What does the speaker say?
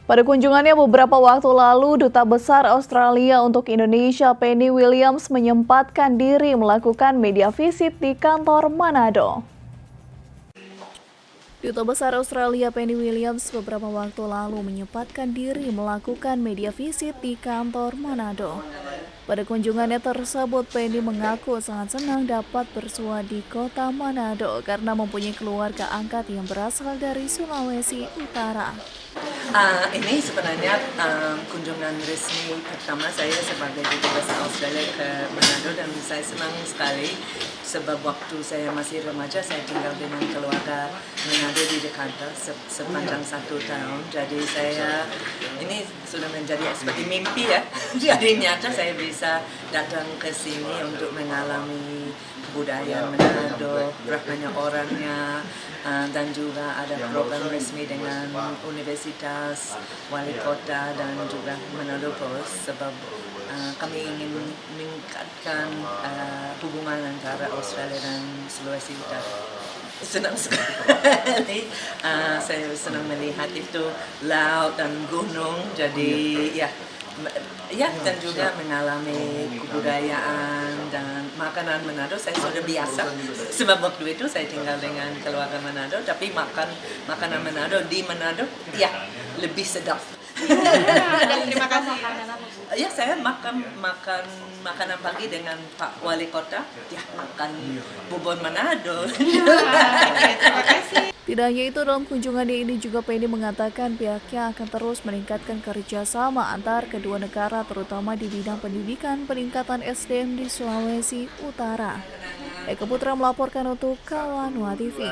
Pada kunjungannya beberapa waktu lalu, Duta Besar Australia untuk Indonesia Penny Williams menyempatkan diri melakukan media visit di kantor Manado. Duta Besar Australia Penny Williams beberapa waktu lalu menyempatkan diri melakukan media visit di kantor Manado. Pada kunjungannya tersebut, Penny mengaku sangat senang dapat bersua di kota Manado karena mempunyai keluarga angkat yang berasal dari Sulawesi Utara. Ini sebenarnya kunjungan resmi pertama saya sebagai Duta Besar Australia ke Manado, dan saya senang sekali sebab waktu saya masih remaja saya tinggal dengan keluarga Manado di Jakarta sepanjang 1 tahun. Jadi saya ini sudah menjadi seperti mimpi ya. Jadi nyata saya bisa datang ke sini untuk mengalami kebudayaan Manado, berapa orangnya, dan juga ada program resmi dengan Universitas Wali Kota dan juga Manado Post, sebab kami ingin meningkatkan hubungan antara Australia dan Sulawesi Utara. Senang sekali, saya senang melihat itu laut dan gunung, jadi ya dan juga mengalami kebudayaan dan makanan Manado. Saya sudah biasa sebab waktu itu saya tinggal dengan keluarga Manado, tapi makanan Manado di Manado ya lebih sedap. Terima kasih. Ya, saya makan makanan pagi dengan Pak Wali Kota, ya makan bubur Manado. Terima kasih. Tidak hanya itu, dalam kunjungannya ini juga Penny mengatakan pihaknya akan terus meningkatkan kerjasama antar kedua negara, terutama di bidang pendidikan, peningkatan SDM di Sulawesi Utara. Eka Putra melaporkan untuk Kawanua TV.